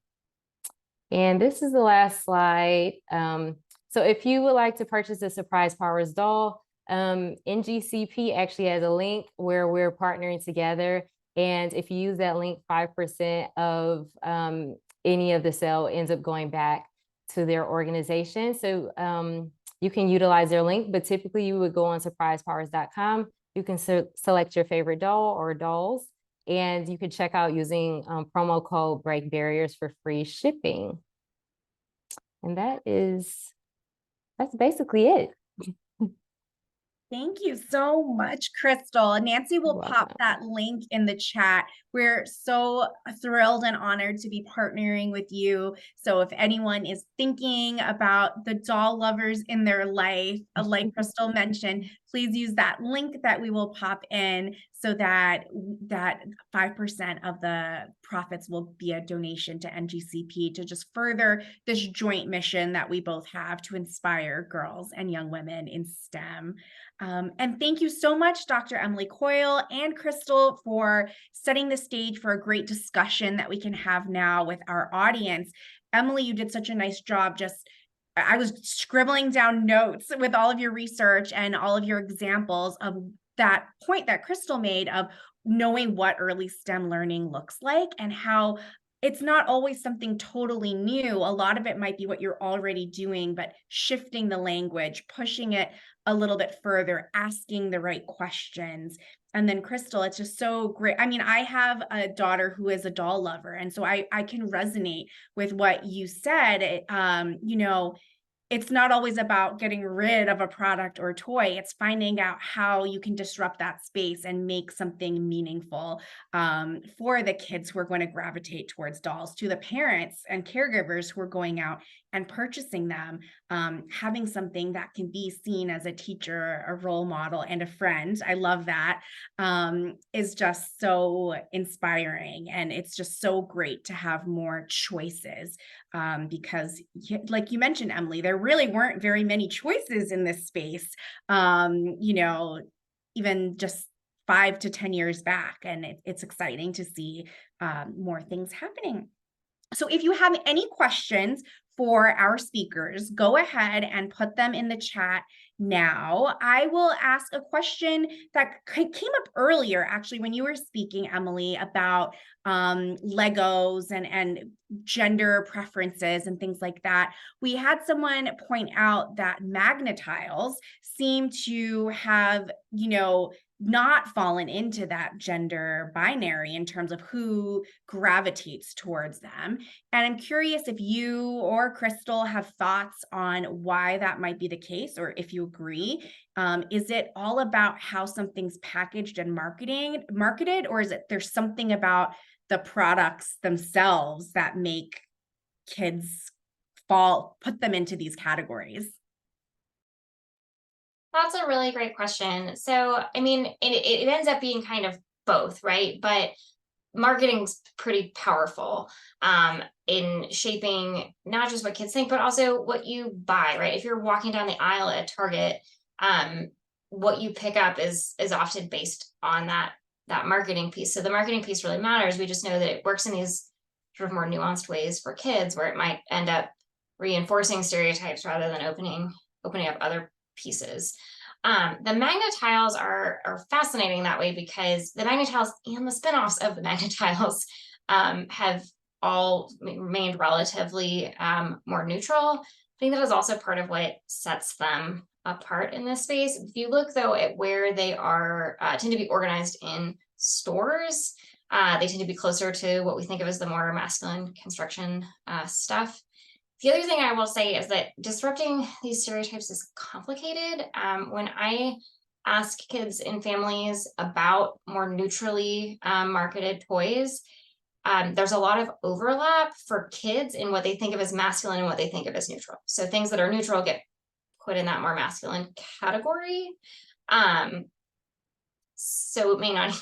Speaker 3: And this is the last slide. So if you would like to purchase a Surprise Powerz doll, NGCP actually has a link where we're partnering together. And if you use that link, 5% of any of the sale ends up going back to their organization. So you can utilize their link, but typically you would go on surprisepowers.com. You can select your favorite doll or dolls, and you can check out using promo code Break Barriers for free shipping. And that's basically it.
Speaker 1: Thank you so much, Kristel. Nancy will pop that link in the chat. We're so thrilled and honored to be partnering with you. So if anyone is thinking about the doll lovers in their life, like Kristel mentioned, please use that link that we will pop in, so that 5% of the profits will be a donation to NGCP to just further this joint mission that we both have to inspire girls and young women in STEM. And thank you so much, Dr. Emily Coyle and Kristel, for setting the stage for a great discussion that we can have now with our audience. Emily, you did such a nice job. I was scribbling down notes with all of your research and all of your examples of that point that Kristel made of knowing what early STEM learning looks like, and how it's not always something totally new. A lot of it might be what you're already doing, but shifting the language, pushing it a little bit further, asking the right questions. And then Kristel, it's just so great. I mean, I have a daughter who is a doll lover, and so I can resonate with what you said. it's not always about getting rid of a product or toy. It's finding out how you can disrupt that space and make something meaningful for the kids who are going to gravitate towards dolls, to the parents and caregivers who are going out and purchasing them. Having something that can be seen as a teacher, a role model, and a friend. I love that. Is just so inspiring. And it's just so great to have more choices. Because like you mentioned, Emily, there really weren't very many choices in this space, even just 5 to 10 years back. And it's exciting to see more things happening. So if you have any questions for our speakers, go ahead and put them in the chat now. I will ask a question that came up earlier, actually, when you were speaking, Emily, about Legos and gender preferences and things like that. We had someone point out that Magnetiles seem to have, not fallen into that gender binary in terms of who gravitates towards them. And I'm curious if you or Kristel have thoughts on why that might be the case, or if you agree. Is it all about how something's packaged and marketed, or is it there's something about the products themselves that make kids put them into these categories?
Speaker 2: That's a really great question. So, I mean, it ends up being kind of both, right? But marketing's pretty powerful in shaping not just what kids think, but also what you buy, right? If you're walking down the aisle at Target, what you pick up is often based on that marketing piece. So the marketing piece really matters. We just know that it works in these sort of more nuanced ways for kids, where it might end up reinforcing stereotypes rather than opening up other pieces. The Magnetiles are fascinating that way, because the Magnetiles and the spinoffs of the Magnetiles have all remained relatively more neutral. I think that is also part of what sets them apart in this space. If you look, though, at where they are tend to be organized in stores, they tend to be closer to what we think of as the more masculine construction stuff. The other thing I will say is that disrupting these stereotypes is complicated. When I ask kids and families about more neutrally marketed toys, there's a lot of overlap for kids in what they think of as masculine and what they think of as neutral. So things that are neutral get put in that more masculine category. So it may not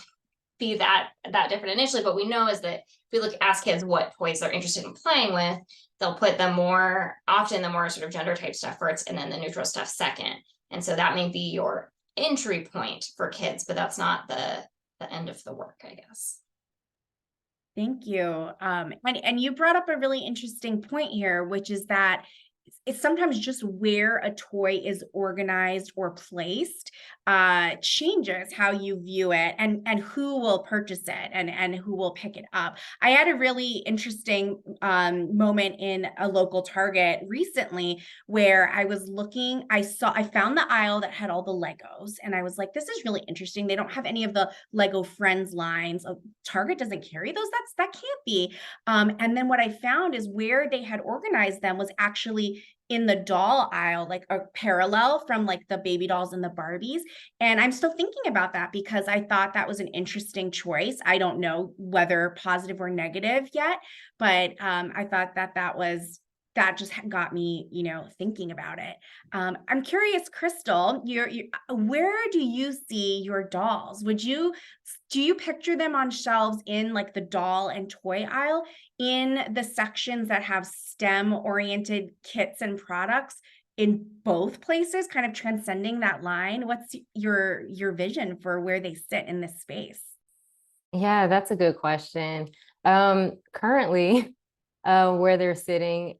Speaker 2: be that different initially, but we know is that if we ask kids what toys they're interested in playing with, they'll put the more sort of gender type stuff first, and then the neutral stuff second. And so that may be your entry point for kids, but that's not the end of the work, I guess.
Speaker 1: Thank you. And you brought up a really interesting point here, which is that it's sometimes just where a toy is organized or placed changes how you view it and who will purchase it and who will pick it up. I had a really interesting moment in a local Target recently where I was looking, I found the aisle that had all the Legos, and I was like, this is really interesting. They don't have any of the Lego Friends lines. Target doesn't carry those. That can't be. And then what I found is where they had organized them was actually in the doll aisle, like a parallel from like the baby dolls and the Barbies. And I'm still thinking about that because I thought that was an interesting choice. I don't know whether positive or negative yet, but I thought that just got me, thinking about it. I'm curious, Kristel, where do you see your dolls? Do you picture them on shelves in like the doll and toy aisle, in the sections that have STEM-oriented kits and products, in both places, kind of transcending that line? What's your vision for where they sit in this space?
Speaker 3: Yeah, that's a good question. Currently, where they're sitting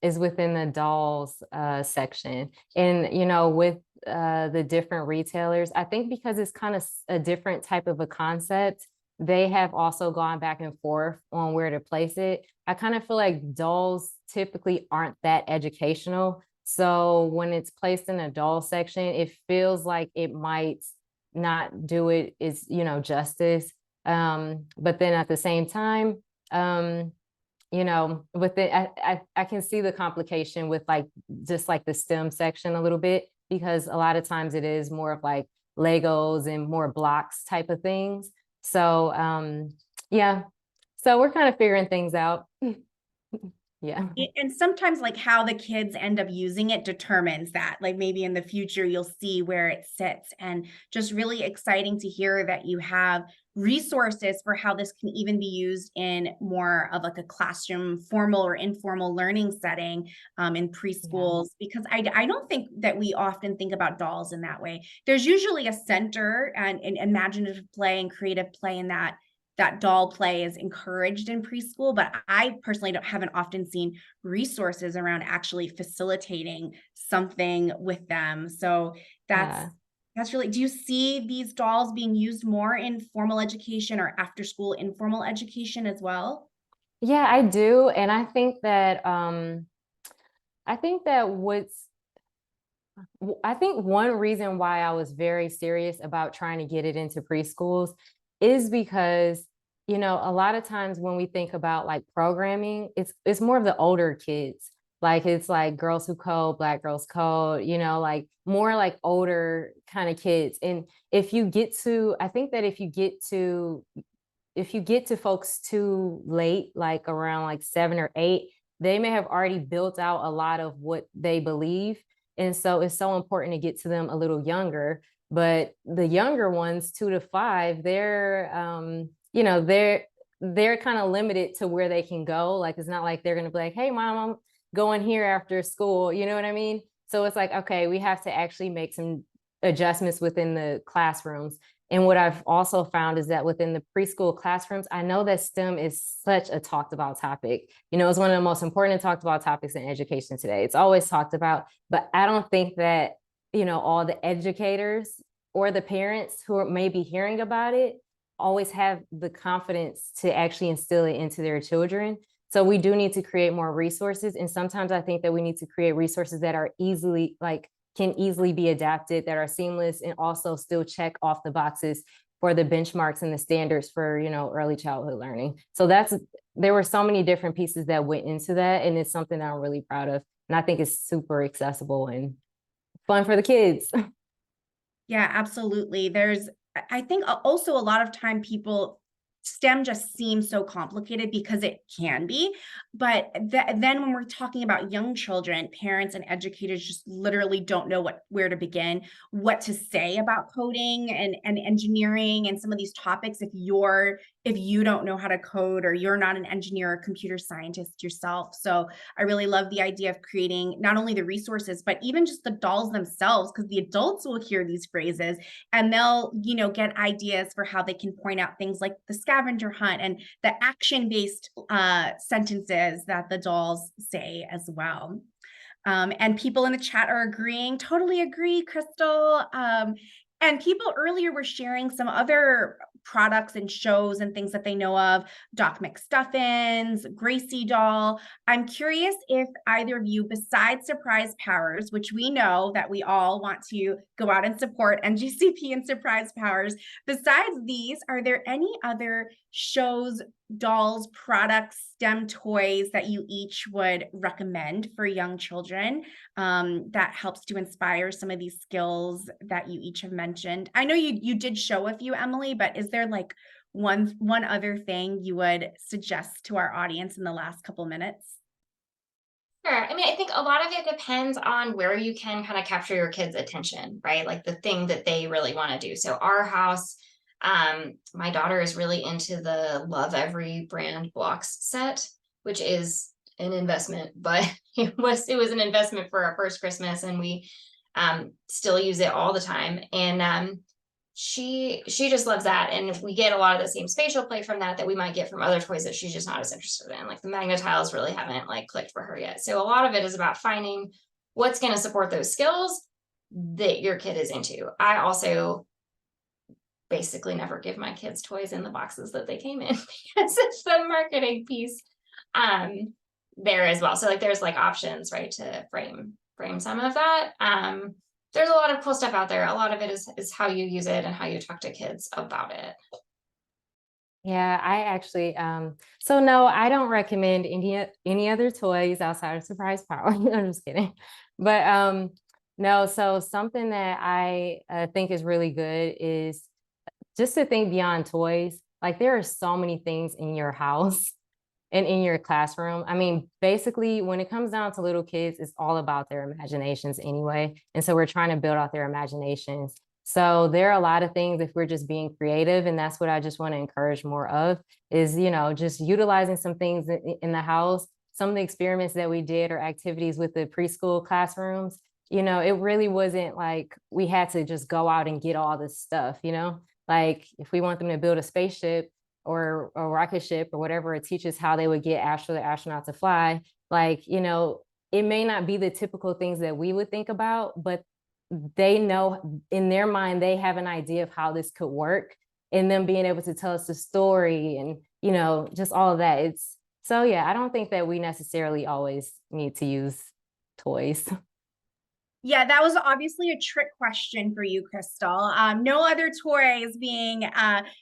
Speaker 3: is within the dolls section. And, with the different retailers, I think because it's kind of a different type of a concept, they have also gone back and forth on where to place it. I kind of feel like dolls typically aren't that educational. So when it's placed in a doll section, it feels like it might not do it is, justice. But then at the same time, you know, with it, I can see the complication with like just like the STEM section a little bit, because a lot of times it is more of like Legos and more blocks type of things. So yeah, so we're kind of figuring things out. Yeah.
Speaker 1: And sometimes like how the kids end up using it determines that, like maybe in the future you'll see where it sits, and just really exciting to hear that you have resources for how this can even be used in more of like a classroom, formal or informal learning setting in preschools, because I don't think that we often think about dolls in that way. There's usually a center and imaginative play and creative play in that doll play is encouraged in preschool, but I personally haven't often seen resources around actually facilitating something with them. So that's really, do you see these dolls being used more in formal education or after school informal education as well?
Speaker 3: Yeah, I do. And I think that I think one reason why I was very serious about trying to get it into preschools is because, you know, a lot of times when we think about like programming, it's more of the older kids. Like it's like Girls Who Code, Black Girls Code, you know, like more like older kind of kids. And if you get to, I think that if you get to folks too late, like around like 7 or 8, they may have already built out a lot of what they believe. And so it's so important to get to them a little younger. But the younger ones, 2 to 5, you know, they're kind of limited to where they can go. Like it's not like they're gonna be like, hey mom, I'm going here after school. You know what I mean? So it's like, okay, we have to actually make some adjustments within the classrooms. And what I've also found is that within the preschool classrooms, I know that STEM is such a talked about topic. You know, it's one of the most important talked about topics in education today. It's always talked about, but I don't think that, you know, all the educators or the parents who are maybe hearing about it always have the confidence to actually instill it into their children. So we do need to create more resources. And sometimes I think that we need to create resources that are can easily be adapted, that are seamless, and also still check off the boxes for the benchmarks and the standards for, you know, early childhood learning. So there were so many different pieces that went into that, and it's something that I'm really proud of. And I think it's super accessible and fun for the kids.
Speaker 1: Yeah, absolutely. I think also a lot of time STEM just seems so complicated because it can be. But then when we're talking about young children, parents and educators just literally don't know where to begin, what to say about coding and engineering and some of these topics if you don't know how to code, or you're not an engineer or computer scientist yourself. So I really love the idea of creating not only the resources, but even just the dolls themselves, because the adults will hear these phrases and they'll, you know, get ideas for how they can point out things like the scavenger hunt and the action-based sentences that the dolls say as well. And people in the chat are agreeing, totally agree, Kristel. And people earlier were sharing some other products and shows and things that they know of. Doc McStuffins, Gracie doll. I'm curious if either of you, besides Surprise Powerz, which we know that we all want to go out and support NGCP and Surprise Powerz, besides these, are there any other shows, dolls, products, STEM toys that you each would recommend for young children that helps to inspire some of these skills that you each have mentioned? I know you did show a few, Emily, but is there like one other thing you would suggest to our audience in the last couple minutes?
Speaker 2: Sure. I mean, I think a lot of it depends on where you can kind of capture your kids' attention, right? Like the thing that they really want to do. So our house, my daughter is really into the Love Every Brand Blocks set, which is an investment, but it was an investment for our first Christmas, and we still use it all the time. And she just loves that, and we get a lot of the same spatial play from that we might get from other toys that she's just not as interested in. Like the Magna-Tiles really haven't like clicked for her yet. So a lot of it is about finding what's going to support those skills that your kid is into. I also basically never give my kids toys in the boxes that they came in because it's the marketing piece there as well. So like there's like options, right, to frame some of that. There's a lot of cool stuff out there. A lot of it is how you use it and how you talk to kids about it.
Speaker 3: Yeah, I actually, so no, I don't recommend any other toys outside of Surprise Power. I'm just kidding. But no, so something that I think is really good is just to think beyond toys. Like there are so many things in your house and in your classroom. I mean, basically, when it comes down to little kids, it's all about their imaginations anyway. And so we're trying to build out their imaginations. So there are a lot of things if we're just being creative, and that's what I just want to encourage more of is, just utilizing some things in the house. Some of the experiments that we did or activities with the preschool classrooms, it really wasn't like we had to just go out and get all this stuff. Like if we want them to build a spaceship, or a rocket ship or whatever, it teaches how they would get the astronauts to fly. Like, it may not be the typical things that we would think about, but they know in their mind, they have an idea of how this could work, and them being able to tell us the story and, just all of that. So yeah, I don't think that we necessarily always need to use toys.
Speaker 1: Yeah, that was obviously a trick question for you, Kristel. No other toys being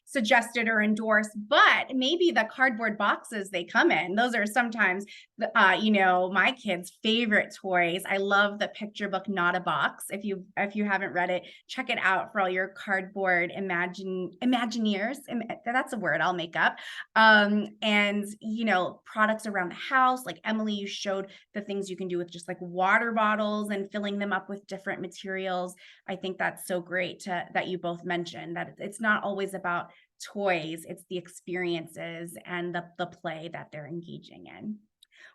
Speaker 1: suggested or endorsed, but maybe the cardboard boxes they come in. Those are sometimes, my kids' favorite toys. I love the picture book, Not a Box. If you haven't read it, check it out for all your cardboard Imagineers. That's a word I'll make up. And products around the house, like Emily, you showed the things you can do with just like water bottles and filling them up with different materials. I think that's so great that you both mentioned that it's not always about toys, it's the experiences and the play that they're engaging in.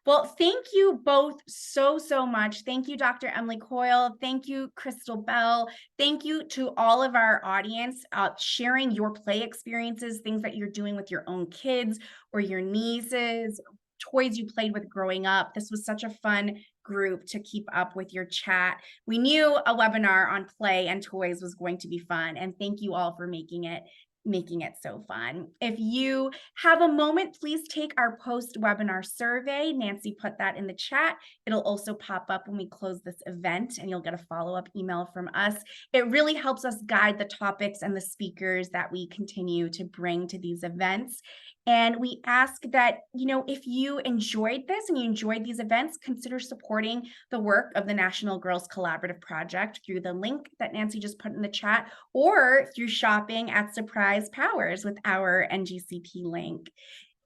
Speaker 1: Well, thank you both so much. Thank you, Dr. Emily Coyle. Thank you, Kristel Bell. Thank you to all of our audience sharing your play experiences, things that you're doing with your own kids or your nieces, toys you played with growing up. This was such a fun group to keep up with your chat. We knew a webinar on play and toys was going to be fun, and thank you all for making it so fun. If you have a moment, please take our post-webinar survey. Nancy put that in the chat. It'll also pop up when we close this event, and you'll get a follow-up email from us. It really helps us guide the topics and the speakers that we continue to bring to these events. And we ask that, if you enjoyed this and you enjoyed these events, consider supporting the work of the National Girls Collaborative Project through the link that Nancy just put in the chat, or through shopping at Surprise Powerz with our NGCP link.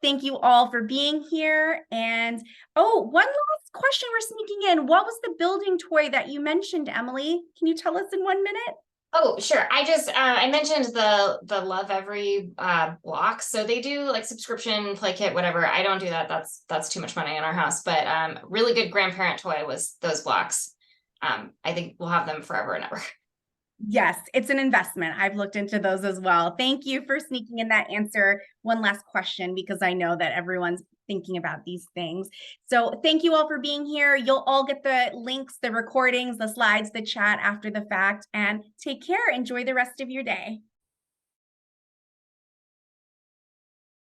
Speaker 1: Thank you all for being here. And one last question we're sneaking in. What was the building toy that you mentioned, Emily? Can you tell us in 1 minute?
Speaker 2: Oh, sure. I just I mentioned the Love Every blocks. So they do like subscription play kit, whatever. I don't do that. That's too much money in our house. But really good grandparent toy was those blocks. I think we'll have them forever and ever.
Speaker 1: Yes, it's an investment. I've looked into those as well. Thank you for sneaking in that answer. One last question, because I know that everyone's thinking about these things. So thank you all for being here. You'll all get the links, the recordings, the slides, the chat after the fact, and take care. Enjoy the rest of your day.